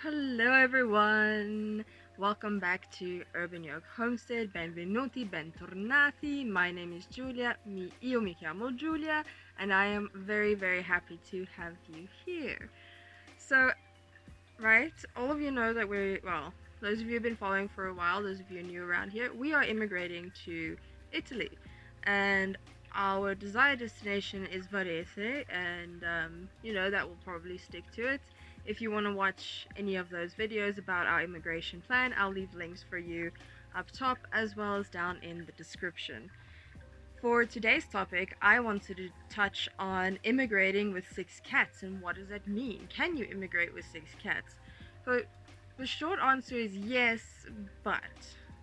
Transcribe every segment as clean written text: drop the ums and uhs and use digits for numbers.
Hello everyone! Welcome back to Urban York Homestead. Benvenuti, bentornati. My name is Giulia. Io mi chiamo Giulia, and I am very happy to have you here. So, right, all of you know that those of you who've been following for a while, those of you new around here, we are immigrating to Italy, and our desired destination is Varese, and that will probably stick to it. If you want to watch any of those videos about our immigration plan, I'll leave links for you up top as well as down in the description. For today's topic, I wanted to touch on immigrating with 6 cats and what does that mean? Can you immigrate with 6 cats? So, the short answer is yes, but.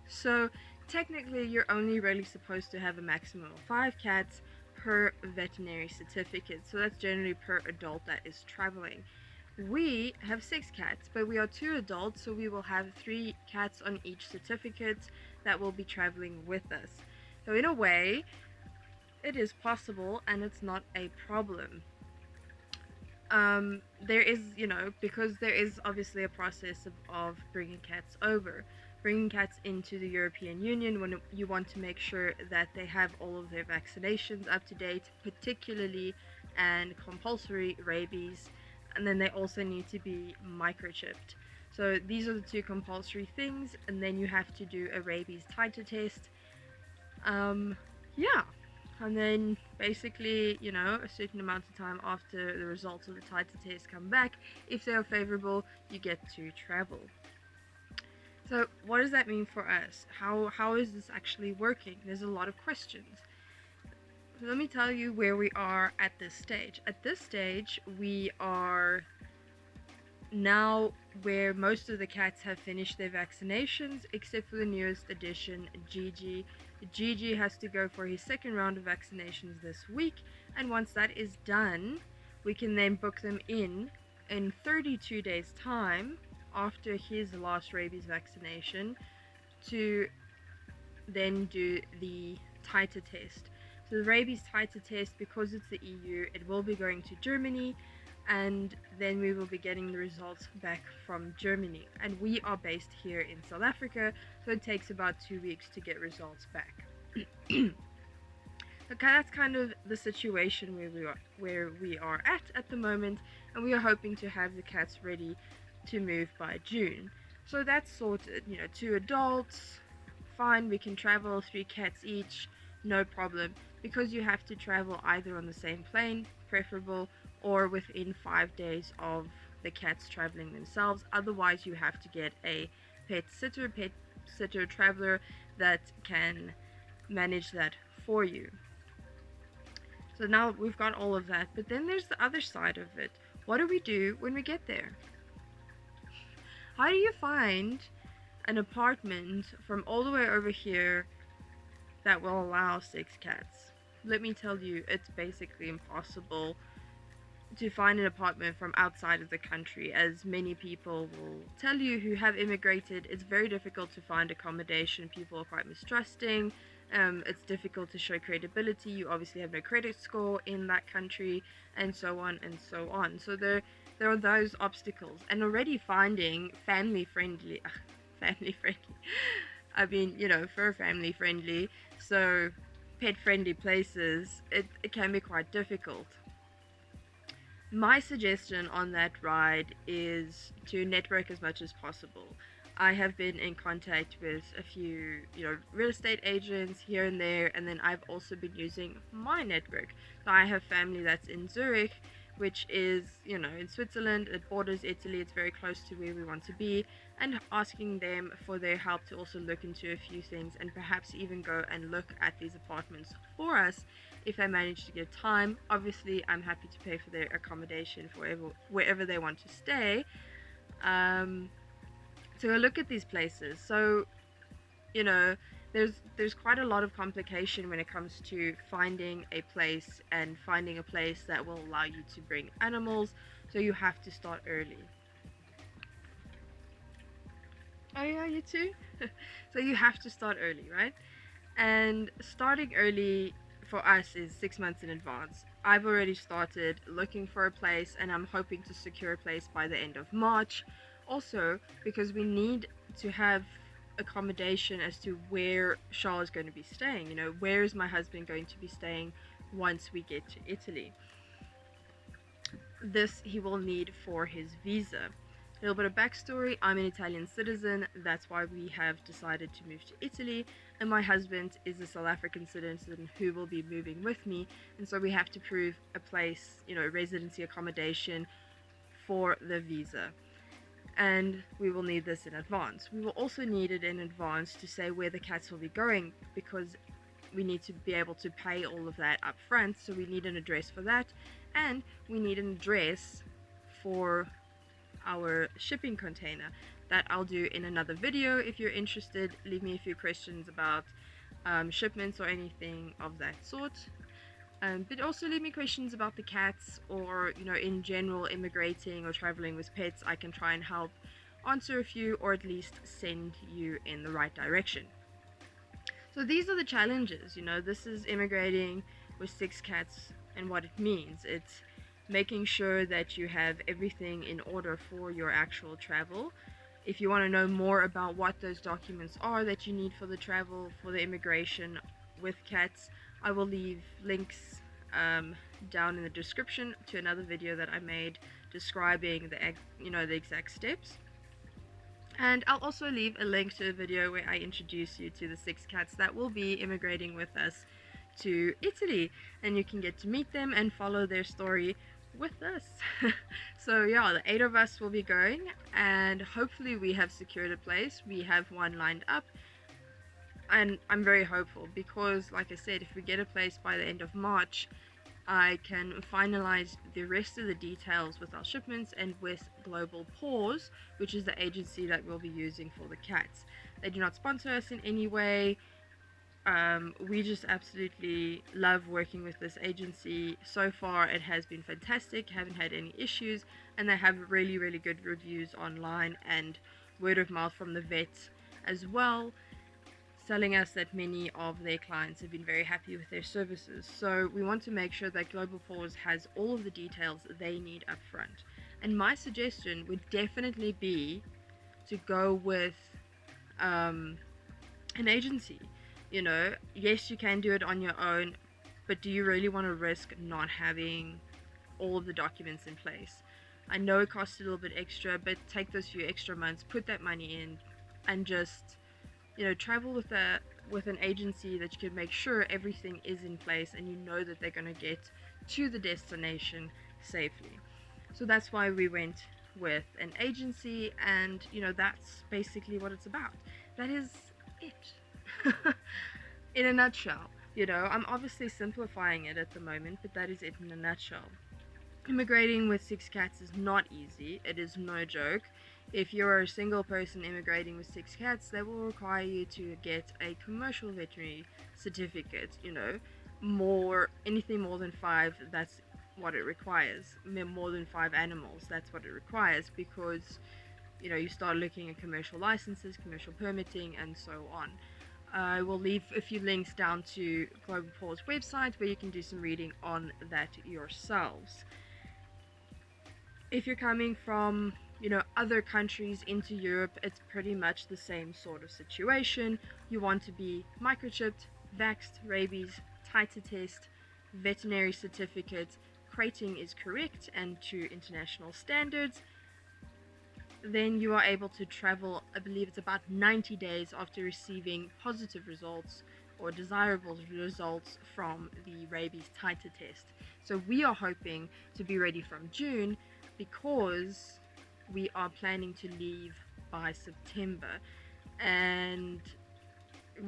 So, technically, you're only really supposed to have a maximum of 5 cats per veterinary certificate. So, that's generally per adult that is traveling. We have 6 cats, but we are 2 adults, so we will have 3 cats on each certificate that will be traveling with us. So, in a way, it is possible and it's not a problem. There is, because there is obviously a process of bringing cats over. Bringing cats into the European Union when you want to make sure that they have all of their vaccinations up to date, particularly and compulsory rabies, and then they also need to be microchipped. So these are the two compulsory things, and then you have to do a rabies titer test. Yeah, and then basically, a certain amount of time after the results of the titer test come back, if they are favorable, you get to travel. So what does that mean for us? How is this actually working? There's a lot of questions. So let me tell you where we are at this stage. At this stage, we are now where most of the cats have finished their vaccinations, except for the newest addition, Gigi. Gigi has to go for his second round of vaccinations this week, and once that is done, we can then book them in 32 days' time after his last rabies vaccination to then do the titer test. So the rabies titer test, because it's the EU, it will be going to Germany, and then we will be getting the results back from Germany. And we are based here in South Africa, so it takes about 2 weeks to get results back. Okay, that's kind of the situation where we are at the moment, and we are hoping to have the cats ready to move by June. So that's sorted. 2 adults, fine. We can travel 3 cats each, no problem. Because you have to travel either on the same plane, preferable, or within 5 days of the cats traveling themselves. Otherwise, you have to get a pet sitter traveler that can manage that for you. So now we've got all of that, but then there's the other side of it. What do we do when we get there? How do you find an apartment from all the way over here that will allow 6 cats? Let me tell you, it's basically impossible to find an apartment from outside of the country. As many people will tell you who have immigrated, it's very difficult to find accommodation. People are quite mistrusting. It's difficult to show credibility. You obviously have no credit score in that country, and so on and so on. So there are those obstacles, and already finding family friendly, I mean, fur family friendly, so pet friendly places, it can be quite difficult. My suggestion on that ride is to network as much as possible. I have been in contact with a few, real estate agents here and there, and then I've also been using my network. So I have family that's in Zurich, which is, in Switzerland. It borders Italy. It's very close to where we want to be, and asking them for their help to also look into a few things and perhaps even go and look at these apartments for us if I manage to get time. Obviously, I'm happy to pay for their accommodation for wherever they want to stay. So I look at these places. So, there's quite a lot of complication when it comes to finding a place and finding a place that will allow you to bring animals. So you have to start early. Oh yeah, you too? So you have to start early, right? And starting early for us is 6 months in advance. I've already started looking for a place, and I'm hoping to secure a place by the end of March, Also, because we need to have accommodation as to where Charles is going to be staying. Where is my husband going to be staying once we get to Italy? This he will need for his visa. A little bit of backstory: I'm an Italian citizen, that's why we have decided to move to Italy, and my husband is a South African citizen who will be moving with me, and so we have to prove a place, residency accommodation for the visa. And we will need this in advance. We will also need it in advance to say where the cats will be going, because we need to be able to pay all of that up front, so we need an address for that, and we need an address for our shipping container. That I'll do in another video. If you're interested, leave me a few questions about shipments or anything of that sort. But also leave me questions about the cats, or in general immigrating or traveling with pets. I can try and help answer a few, or at least send you in the right direction. So these are the challenges. This is immigrating with 6 cats, and what it means. It's making sure that you have everything in order for your actual travel. If you want to know more about what those documents are that you need for the travel, for the immigration with cats, I will leave links down in the description to another video that I made describing the exact steps. And I'll also leave a link to a video where I introduce you to the 6 cats that will be immigrating with us to Italy, and you can get to meet them and follow their story with us. So yeah, the 8 of us will be going, and hopefully we have secured a place. We have one lined up, and I'm very hopeful because, like I said, if we get a place by the end of March, I can finalize the rest of the details with our shipments and with Global Paws, which is the agency that we'll be using for the cats. They do not sponsor us in any way. We just absolutely love working with this agency. So far it has been fantastic, haven't had any issues, and they have really, really good reviews online and word of mouth from the vets as well, telling us that many of their clients have been very happy with their services. So we want to make sure that Global Paws has all of the details they need up front. And my suggestion would definitely be to go with an agency. Yes, you can do it on your own, but do you really want to risk not having all of the documents in place? I know it costs a little bit extra, but take those few extra months, put that money in, and just travel with an agency that you can make sure everything is in place and that they're going to get to the destination safely. So that's why we went with an agency, and that's basically what it's about. That is it. In a nutshell. I'm obviously simplifying it at the moment, but that is it in a nutshell. Immigrating with 6 cats is not easy. It is no joke. If you're a single person immigrating with 6 cats, they will require you to get a commercial veterinary certificate. Anything more than 5, that's what it requires. More than 5 animals, that's what it requires, because you start looking at commercial licenses, commercial permitting, and so on. I will leave a few links down to Global Paws website where you can do some reading on that yourselves. If you're coming from other countries into Europe, it's pretty much the same sort of situation. You want to be microchipped, vaxxed, rabies, titer test, veterinary certificate, crating is correct and to international standards. Then you are able to travel. I believe it's about 90 days after receiving positive results or desirable results from the rabies titer test. So we are hoping to be ready from June, because we are planning to leave by September, and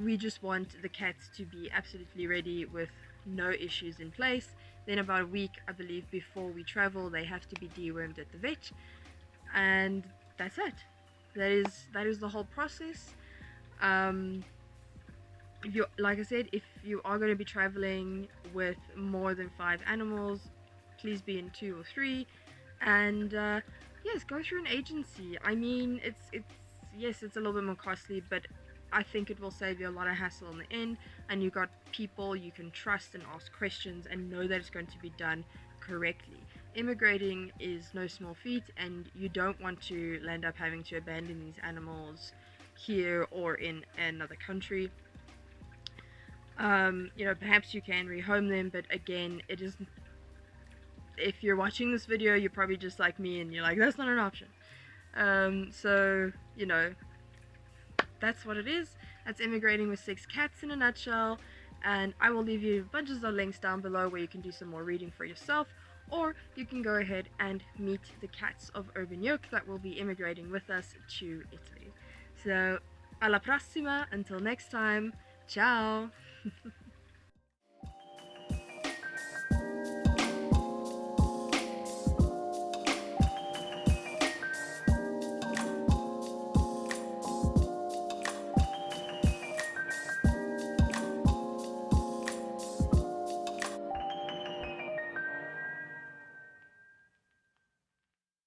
we just want the cats to be absolutely ready with no issues in place. Then about a week, I believe, before we travel, they have to be dewormed at the vet, and that's it. That is the whole process. Like I said, if you are going to be traveling with more than 5 animals, please be in 2 or 3, and yes, go through an agency. I mean, it's a little bit more costly, but I think it will save you a lot of hassle in the end, and you got people you can trust and ask questions and know that it's going to be done correctly. immigrating is no small feat, and you don't want to end up having to abandon these animals here or in another country. Perhaps you can rehome them, but again, it is. If you're watching this video, you're probably just like me, and you're like, that's not an option. So that's what it is. That's immigrating with 6 cats in a nutshell. And I will leave you bunches of links down below where you can do some more reading for yourself, or you can go ahead and meet the cats of Urban Yoke that will be immigrating with us to Italy. So, alla prossima, until next time, ciao!